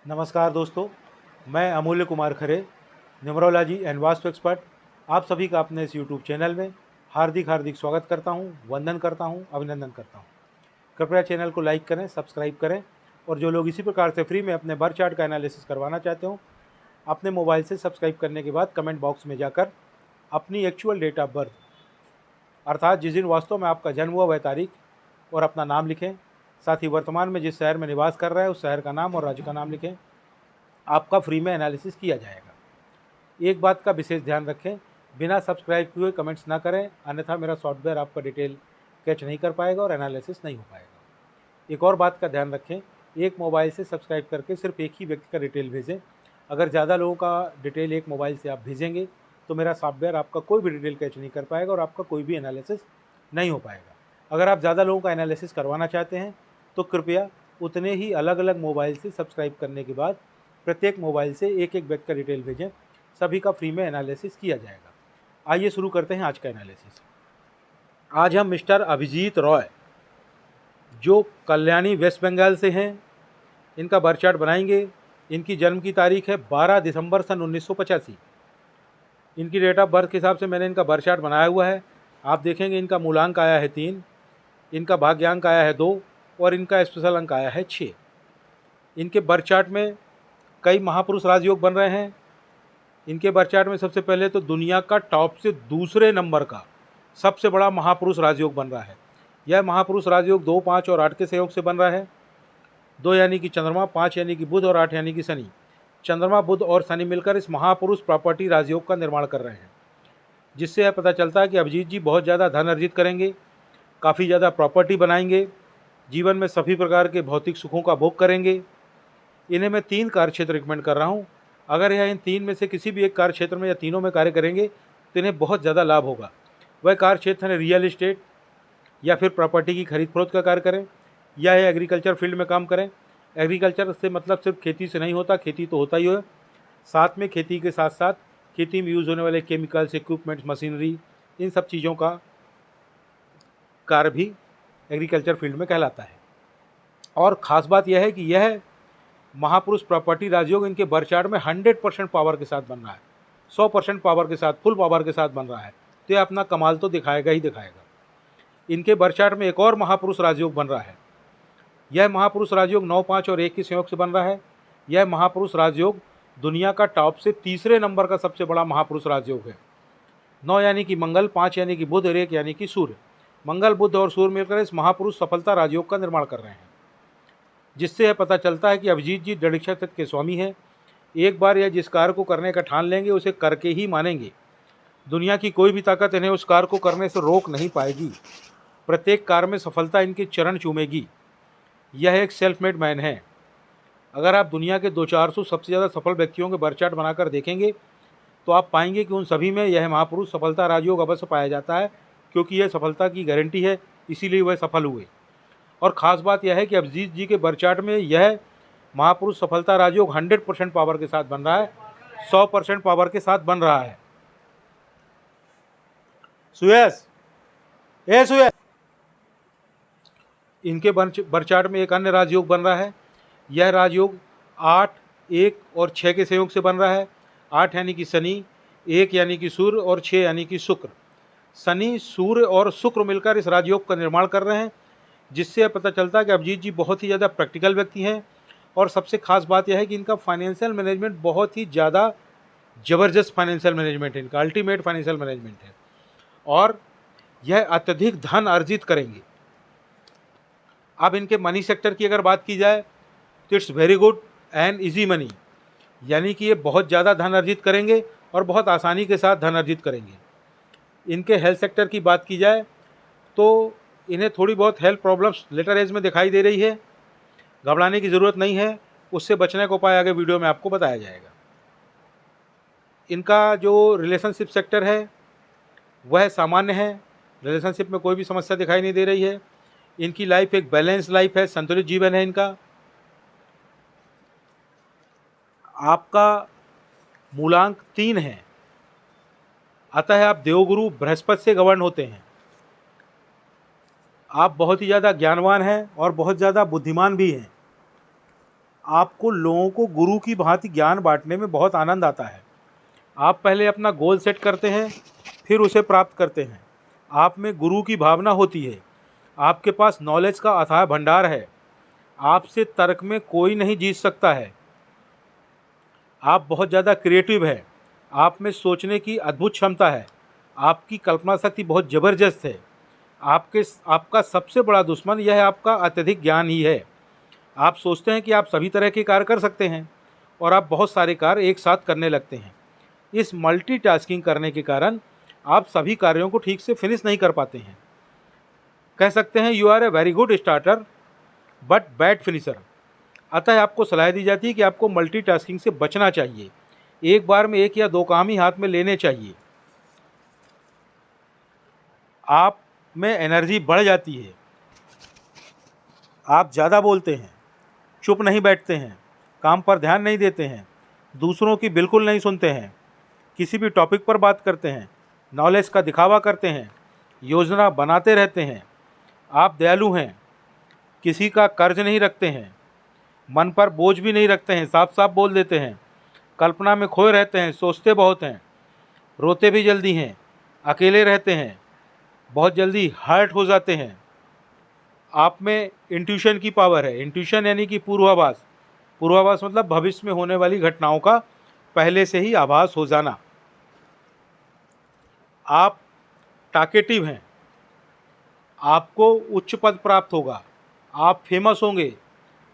नमस्कार दोस्तों, मैं अमूल्य Kumar Khare, numerology and vastu expert, आप सभी का अपने इस यूट्यूब चैनल में हार्दिक स्वागत करता हूं, वंदन करता हूं, अभिनंदन करता हूं। कृपया चैनल को लाइक करें, सब्सक्राइब करें और जो लोग इसी प्रकार से फ्री में अपने बर्थ चार्ट का एनालिसिस करवाना चाहते हो, अपने मोबाइल से सब्सक्राइब करने के बाद कमेंट बॉक्स में जाकर अपनी एक्चुअल डेट ऑफ बर्थ अर्थात जिस दिन वास्तव में आपका जन्म हुआ वह तारीख और अपना नाम लिखें। साथ ही वर्तमान में जिस शहर में निवास कर रहे हैं उस शहर का नाम और राज्य का नाम लिखें। आपका फ्री में एनालिसिस किया जाएगा। एक बात का विशेष ध्यान रखें, बिना सब्सक्राइब किए कमेंट्स ना करें, अन्यथा मेरा सॉफ्टवेयर आपका डिटेल कैच नहीं कर पाएगा और एनालिसिस नहीं हो पाएगा। एक और बात का ध्यान रखें, एक मोबाइल से सब्सक्राइब करके सिर्फ एक ही व्यक्ति का डिटेल भेजें। अगर ज़्यादा लोगों का डिटेल एक मोबाइल से आप भेजेंगे तो मेरा सॉफ्टवेयर आपका कोई भी डिटेल कैच नहीं कर पाएगा और आपका कोई भी एनालिसिस नहीं हो पाएगा। अगर आप ज़्यादा लोगों का एनालिसिस करवाना चाहते हैं तो कृपया उतने ही अलग अलग मोबाइल से सब्सक्राइब करने के बाद प्रत्येक मोबाइल से एक एक व्यक्ति का डिटेल भेजें, सभी का फ्री में एनालिसिस किया जाएगा। आइए शुरू करते हैं आज का एनालिसिस। आज हम मिस्टर अभिजीत रॉय जो कल्याणी वेस्ट बंगाल से हैं, इनका बर्थ चार्ट बनाएंगे। इनकी जन्म की तारीख है 12 दिसंबर सन 1985। इनकी डेट ऑफ बर्थ के हिसाब से मैंने इनका बर्थ चार्ट बनाया हुआ है। आप देखेंगे इनका मूलांक आया है 3, इनका भाग्यांक आया है 2 और इनका स्पेशल अंक आया है 6। इनके बर्थ चार्ट में कई महापुरुष राजयोग बन रहे हैं। इनके बर्थ चार्ट में सबसे पहले तो दुनिया का टॉप से दूसरे नंबर का सबसे बड़ा महापुरुष राजयोग बन रहा है। यह महापुरुष राजयोग 2, 5 और 8 के सहयोग से बन रहा है। 2 यानी कि चंद्रमा, 5 यानी कि बुध और 8 यानी कि शनि। चंद्रमा, बुध और शनि मिलकर इस महापुरुष प्रॉपर्टी राजयोग का निर्माण कर रहे हैं, जिससे यह पता चलता है कि अभिजीत जी बहुत ज़्यादा धन अर्जित करेंगे, काफ़ी ज़्यादा प्रॉपर्टी बनाएंगे, जीवन में सभी प्रकार के भौतिक सुखों का भोग करेंगे। इन्हें मैं 3 कार्य क्षेत्र रिकमेंड कर रहा हूँ। अगर यह इन 3 में से किसी भी एक कार्य क्षेत्र में या तीनों में कार्य करेंगे तो इन्हें बहुत ज़्यादा लाभ होगा। वह कार्य क्षेत्र है रियल इस्टेट या फिर प्रॉपर्टी की खरीद फरोख्त का कार्य करें या एग्रीकल्चर फील्ड में काम करें। एग्रीकल्चर से मतलब सिर्फ खेती से नहीं होता, खेती तो होता ही है, साथ में खेती के साथ साथ खेती में यूज़ होने वाले केमिकल्स, इक्विपमेंट्स, मशीनरी, इन सब चीज़ों का कार्य भी एग्रीकल्चर फील्ड में कहलाता है। और ख़ास बात यह है कि यह महापुरुष प्रॉपर्टी राजयोग इनके बर्थ चार्ट में 100% पावर के साथ बन रहा है, 100% पावर के साथ, फुल पावर के साथ बन रहा है, तो यह अपना कमाल तो दिखाएगा ही दिखाएगा। इनके बर्थ चार्ट में एक और महापुरुष राजयोग बन रहा है। यह महापुरुष राजयोग 9, 5 और 1 के संयोग से बन रहा है। यह महापुरुष राजयोग दुनिया का टॉप से तीसरे नंबर का सबसे बड़ा महापुरुष राजयोग है। 9 यानी कि मंगल, 5 यानी कि बुध और 1 यानी कि सूर्य। मंगल, बुध और सूर्य मिलकर इस महापुरुष सफलता राजयोग का निर्माण कर रहे हैं, जिससे यह पता चलता है कि अभिजीत जी दृढ़ इच्छा के स्वामी हैं। एक बार यह जिस कार्य को करने का ठान लेंगे उसे करके ही मानेंगे। दुनिया की कोई भी ताकत इन्हें उस कार्य को करने से रोक नहीं पाएगी। प्रत्येक कार्य में सफलता इनके चरण चूमेगी। यह एक सेल्फ मेड मैन है। अगर आप दुनिया के 200-400 सबसे ज़्यादा सफल व्यक्तियों के बर्थ चार्ट बनाकर देखेंगे तो आप पाएंगे कि उन सभी में यह महापुरुष सफलता राजयोग अवश्य पाया जाता है, क्योंकि यह सफलता की गारंटी है, इसीलिए वह सफल हुए। और ख़ास बात यह है कि अभिजीत जी के बर्थ चार्ट में यह महापुरुष सफलता राजयोग 100% पावर के साथ बन रहा है, 100% पावर के साथ बन रहा है। सुयस, सुयस, इनके बर्थ चार्ट में एक अन्य राजयोग बन रहा है। यह राजयोग 8, 1 और 6 के सहयोग से बन रहा है। 8 यानी कि शनि, 1 यानी कि सूर्य और 6 यानी कि शुक्र। शनि, सूर्य और शुक्र मिलकर इस राजयोग का निर्माण कर रहे हैं, जिससे पता चलता है कि अभिजीत जी बहुत ही ज़्यादा प्रैक्टिकल व्यक्ति हैं। और सबसे खास बात यह है कि इनका फाइनेंशियल मैनेजमेंट बहुत ही ज़्यादा ज़बरदस्त फाइनेंशियल मैनेजमेंट है, इनका अल्टीमेट फाइनेंशियल मैनेजमेंट है और यह अत्यधिक धन अर्जित करेंगे। अब इनके मनी सेक्टर की अगर बात की जाए तो it's very good and easy money, यानी कि ये बहुत ज़्यादा धन अर्जित करेंगे और बहुत आसानी के साथ धन अर्जित करेंगे। इनके हेल्थ सेक्टर की बात की जाए तो इन्हें थोड़ी बहुत हेल्थ प्रॉब्लम्स लेटर एज में दिखाई दे रही है, घबराने की ज़रूरत नहीं है, उससे बचने का उपाय आगे वीडियो में आपको बताया जाएगा। इनका जो रिलेशनशिप सेक्टर है वह सामान्य है, रिलेशनशिप में कोई भी समस्या दिखाई नहीं दे रही है। इनकी लाइफ एक बैलेंस लाइफ है, संतुलित जीवन है इनका। आपका मूलांक 3 है, अतः आप देवगुरु बृहस्पति से गवर्न होते हैं। आप बहुत ही ज़्यादा ज्ञानवान हैं और बहुत ज़्यादा बुद्धिमान भी हैं। आपको लोगों को गुरु की भांति ज्ञान बांटने में बहुत आनंद आता है। आप पहले अपना गोल सेट करते हैं, फिर उसे प्राप्त करते हैं। आप में गुरु की भावना होती है। आपके पास नॉलेज का अथाह भंडार है। आपसे तर्क में कोई नहीं जीत सकता है। आप बहुत ज़्यादा क्रिएटिव है। आप में सोचने की अद्भुत क्षमता है। आपकी कल्पना शक्ति बहुत ज़बरदस्त है। आपका सबसे बड़ा दुश्मन यह आपका अत्यधिक ज्ञान ही है। आप सोचते हैं कि आप सभी तरह के कार्य कर सकते हैं और आप बहुत सारे कार्य एक साथ करने लगते हैं। इस मल्टीटास्किंग करने के कारण आप सभी कार्यों को ठीक से फिनिश नहीं कर पाते हैं। कह सकते हैं you are a very good starter but bad finisher. अतः आपको सलाह दी जाती है कि आपको मल्टीटास्किंग से बचना चाहिए। एक बार में एक या दो काम ही हाथ में लेने चाहिए। आप में एनर्जी बढ़ जाती है। आप ज़्यादा बोलते हैं, चुप नहीं बैठते हैं, काम पर ध्यान नहीं देते हैं, दूसरों की बिल्कुल नहीं सुनते हैं, किसी भी टॉपिक पर बात करते हैं, नॉलेज का दिखावा करते हैं, योजना बनाते रहते हैं। आप दयालु हैं, किसी का कर्ज नहीं रखते हैं, मन पर बोझ भी नहीं रखते हैं, साफ साफ बोल देते हैं, कल्पना में खोए रहते हैं, सोचते बहुत हैं, रोते भी जल्दी हैं, अकेले रहते हैं, बहुत जल्दी हर्ट हो जाते हैं। आप में इंट्यूशन की पावर है। इंट्यूशन यानी कि पूर्वाभास। पूर्वाभास मतलब भविष्य में होने वाली घटनाओं का पहले से ही आभास हो जाना। आप टाकेटिव हैं। आपको उच्च पद प्राप्त होगा। आप फेमस होंगे।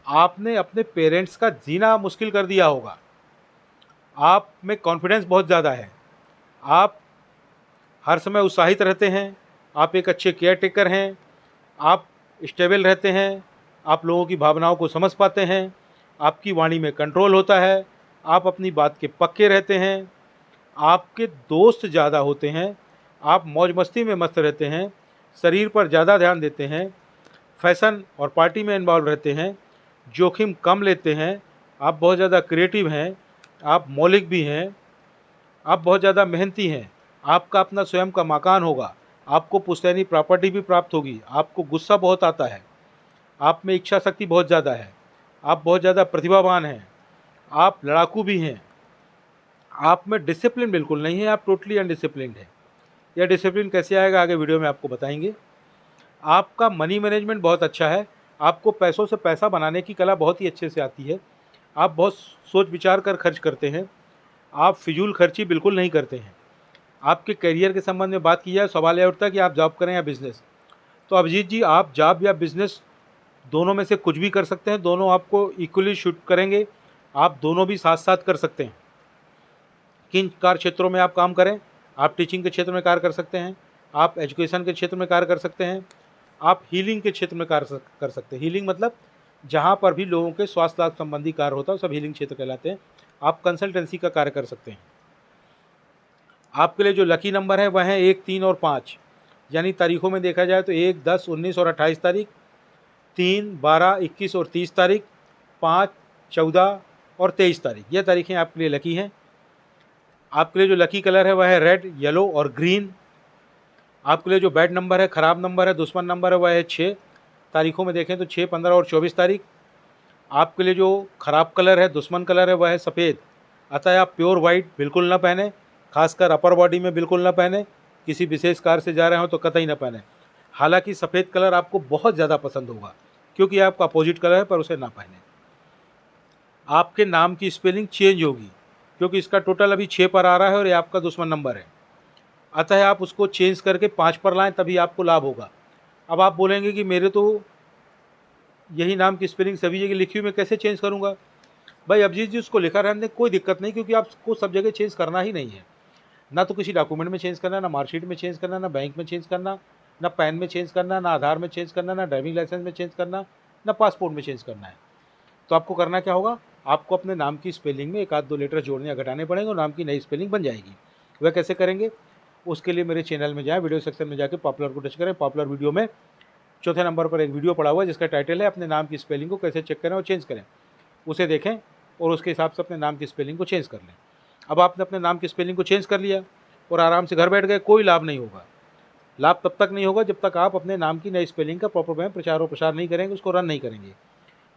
आपने अपने पेरेंट्स का जीना मुश्किल कर दिया होगा। आप में कॉन्फिडेंस बहुत ज़्यादा है। आप हर समय उत्साहित रहते हैं। आप एक अच्छे केयर टेकर हैं। आप स्टेबल रहते हैं। आप लोगों की भावनाओं को समझ पाते हैं। आपकी वाणी में कंट्रोल होता है। आप अपनी बात के पक्के रहते हैं। आपके दोस्त ज़्यादा होते हैं। आप मौज मस्ती में मस्त रहते हैं। शरीर पर ज़्यादा ध्यान देते हैं। फैशन और पार्टी में इन्वॉल्व रहते हैं। जोखिम कम लेते हैं। आप बहुत ज़्यादा क्रिएटिव हैं। आप मौलिक भी हैं। आप बहुत ज़्यादा मेहनती हैं। आपका अपना स्वयं का मकान होगा। आपको पुश्तैनी प्रॉपर्टी भी प्राप्त होगी। आपको गुस्सा बहुत आता है। आप में इच्छा शक्ति बहुत ज़्यादा है। आप बहुत ज़्यादा प्रतिभावान हैं। आप लड़ाकू भी हैं। आप में डिसिप्लिन बिल्कुल नहीं है। आप टोटली अनडिसिप्लिन्ड है। यह डिसिप्लिन कैसे आएगा आगे वीडियो में आपको बताएंगे। आपका मनी मैनेजमेंट बहुत अच्छा है। आपको पैसों से पैसा बनाने की कला बहुत ही अच्छे से आती है। आप बहुत सोच विचार कर खर्च करते हैं। आप फिजूल खर्ची बिल्कुल नहीं करते हैं। आपके करियर के संबंध में बात की जाए, सवाल यह उठता है कि आप जॉब करें या बिजनेस। तो अभिजीत जी, आप जॉब या बिजनेस दोनों में से कुछ भी कर सकते हैं। दोनों आपको इक्वली शूट करेंगे। आप दोनों भी साथ साथ कर सकते हैं। किन कार्य क्षेत्रों में आप काम करें? आप टीचिंग के क्षेत्र में कार्य कर सकते हैं। आप एजुकेशन के क्षेत्र में कार्य कर सकते हैं। आप हीलिंग के क्षेत्र में कार्य कर सकते हैं। हीलिंग मतलब जहाँ पर भी लोगों के स्वास्थ्य लाभ संबंधी कार्य होता है सब हीलिंग क्षेत्र कहलाते हैं। आप कंसल्टेंसी का कार्य कर सकते हैं। आपके लिए जो लकी नंबर है वह है 1, 3 और 5। यानी तारीखों में देखा जाए तो 1, 10, 19 और 28 तारीख, 3, 12, 21 और 30 तारीख, 5, 14 और 23 तारीख। यह तारीखें आपके लिए लकी हैं। आपके लिए जो लकी कलर है वह है रेड, येलो और ग्रीन। आपके लिए जो बैड नंबर है, ख़राब नंबर है, दुश्मन नंबर है वह है 6। तारीखों में देखें तो 6, 15 और 24 तारीख। आपके लिए जो ख़राब कलर है, दुश्मन कलर है वह है सफ़ेद। अतः आप प्योर वाइट बिल्कुल ना पहने, खासकर अपर बॉडी में बिल्कुल ना पहने। किसी विशेष कार्य से जा रहे हो तो कतई ना पहने। हालांकि सफ़ेद कलर आपको बहुत ज़्यादा पसंद होगा क्योंकि आपका अपोजिट कलर है, पर उसे ना पहने। आपके नाम की स्पेलिंग चेंज होगी क्योंकि इसका टोटल अभी 6 पर आ रहा है और ये आपका दुश्मन नंबर है। अतः आप उसको चेंज करके 5 पर लाएं, तभी आपको लाभ होगा। अब आप बोलेंगे कि मेरे तो यही नाम की स्पेलिंग सभी जगह लिखी हुई, मैं कैसे चेंज करूँगा? भाई अभिजीत जी, उसको लिखा रहने दें, कोई दिक्कत नहीं, क्योंकि आपको सब जगह चेंज करना ही नहीं है। ना तो किसी डॉक्यूमेंट में चेंज करना, ना मार्कशीट में चेंज करना, ना बैंक में चेंज करना, ना पैन में चेंज करना, ना आधार में चेंज करना, ना ड्राइविंग लाइसेंस में चेंज करना, ना पासपोर्ट में चेंज करना है। तो आपको करना क्या होगा? आपको अपने नाम की स्पेलिंग में 1 आध 2 लेटर जोड़ने या घटाने पड़ेंगे और नाम की नई स्पेलिंग बन जाएगी। वह कैसे करेंगे? उसके लिए मेरे चैनल में जाएँ, वीडियो सेक्शन में जाकर पॉपुलर को टच करें। पॉपुलर वीडियो में चौथे नंबर पर एक वीडियो पड़ा हुआ है जिसका टाइटल है अपने नाम की स्पेलिंग को कैसे चेक करें और चेंज करें। उसे देखें और उसके हिसाब से अपने नाम की स्पेलिंग को चेंज कर लें। अब आपने अपने नाम की स्पेलिंग को चेंज कर लिया और आराम से घर बैठ गए, कोई लाभ नहीं होगा। लाभ तब तक नहीं होगा जब तक आप अपने नाम की नई स्पेलिंग का प्रॉपर में प्रचार और प्रसार नहीं करेंगे, उसको रन नहीं करेंगे।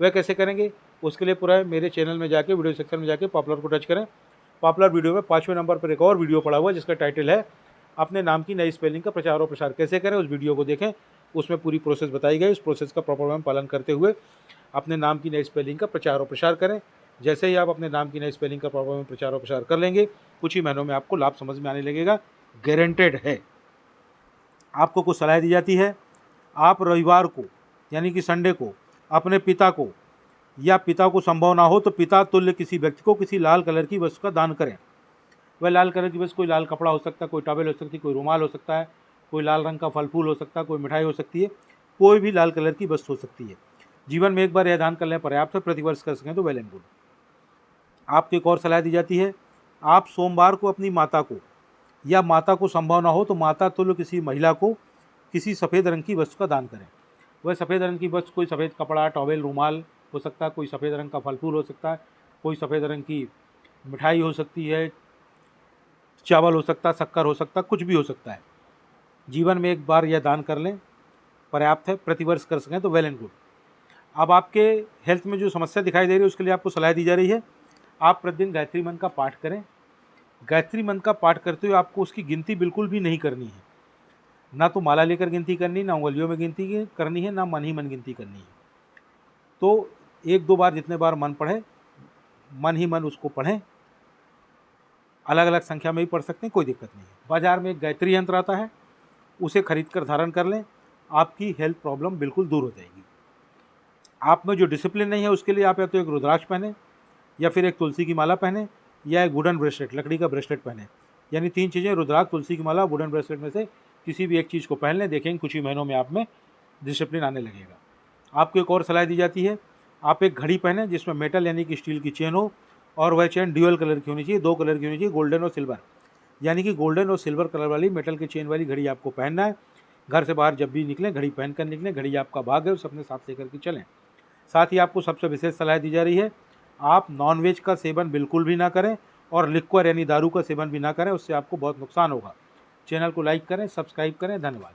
वह कैसे करेंगे, उसके लिए पूरा मेरे चैनल में जाके वीडियो सेक्शन में जाके पॉपुलर को टच करें। पॉपुलर वीडियो में 5वें नंबर पर एक और वीडियो पड़ा हुआ है जिसका टाइटल है अपने नाम की नई स्पेलिंग का प्रचार और प्रसार कैसे करें। उस वीडियो को देखें, उसमें पूरी प्रोसेस बताई गई। उस प्रोसेस का प्रॉपर पालन करते हुए अपने नाम की नई स्पेलिंग का प्रचार और प्रसार करें। जैसे ही आप अपने नाम की नई स्पेलिंग का प्रॉपर प्रचार और प्रसार कर लेंगे, कुछ ही महीनों में आपको लाभ समझ में आने लगेगा, गारंटेड है। आपको कुछ सलाह दी जाती है, आप रविवार को यानी कि संडे को अपने पिता को या पिता को संभव ना हो तो पिता तुल्य किसी व्यक्ति को किसी लाल कलर की वस्तु का दान करें। वह लाल कलर की वस्तु कोई लाल कपड़ा हो सकता है, कोई टॉवेल हो सकती है, कोई रुमाल हो सकता है, कोई लाल रंग का फल फूल हो सकता है, कोई मिठाई हो सकती है, कोई भी लाल कलर की वस्तु हो सकती है। जीवन में एक बार यह दान कर लें पर्याप्त है, प्रतिवर्ष कर सकें तो वेल एंड गुड। आपको एक और सलाह दी जाती है, आप सोमवार को अपनी माता को या माता को संभव ना हो तो माता तुल्य किसी महिला को किसी सफ़ेद रंग की वस्तु का दान करें। वह सफ़ेद रंग की वस्तु कोई सफ़ेद कपड़ा, टॉवेल, रुमाल हो सकता है, कोई सफ़ेद रंग का फल फूल हो सकता है, कोई सफ़ेद रंग की मिठाई हो सकती है, चावल हो सकता है, शक्कर हो सकता है, कुछ भी हो सकता है। जीवन में एक बार यह दान कर लें पर्याप्त है, प्रतिवर्ष कर सकें तो वेल एंड गुड। अब आपके हेल्थ में जो समस्या दिखाई दे रही है उसके लिए आपको सलाह दी जा रही है, आप प्रतिदिन गायत्री मंत्र का पाठ करें। गायत्री मंत्र का पाठ करते हुए आपको उसकी गिनती बिल्कुल भी नहीं करनी है, ना तो माला लेकर गिनती करनी, ना उंगलियों में गिनती करनी है, ना मन ही मन गिनती करनी है। तो 1-2 बार जितने बार मन पढ़े, मन ही मन उसको पढ़ें। अलग अलग संख्या में भी पढ़ सकते हैं, कोई दिक्कत नहीं है। बाज़ार में एक गायत्री यंत्र आता है, उसे खरीद कर धारण कर लें, आपकी हेल्थ प्रॉब्लम बिल्कुल दूर हो जाएगी। आप में जो डिसिप्लिन नहीं है उसके लिए आप या तो एक रुद्राक्ष पहने, या फिर एक तुलसी की माला पहने, या एक वुडन ब्रेसलेट, लकड़ी का ब्रेसलेट पहने। यानी 3 चीज़ें, रुद्राक्ष, तुलसी की माला, वुडन ब्रेसलेट में से किसी भी एक चीज़ को पहन लें, देखेंगे कुछ ही महीनों में आप में डिसिप्लिन आने लगेगा। आपको एक और सलाह दी जाती है, आप एक घड़ी पहने जिसमें मेटल यानी कि स्टील की चेन हो, और वह चेन ड्यूअल कलर की होनी चाहिए, 2 कलर की होनी चाहिए, गोल्डन और सिल्वर। यानी कि गोल्डन और सिल्वर कलर वाली मेटल की चेन वाली घड़ी आपको पहनना है। घर से बाहर जब भी निकलें घड़ी पहन कर निकलें, घड़ी आपका भाग है, उसे अपने साथ लेकर के चलें। साथ ही आपको सबसे विशेष सलाह दी जा रही है, आप नॉनवेज का सेवन बिल्कुल भी ना करें और लिक्वर यानी दारू का सेवन भी ना करें, उससे आपको बहुत नुकसान होगा। चैनल को लाइक करें, सब्सक्राइब करें। धन्यवाद।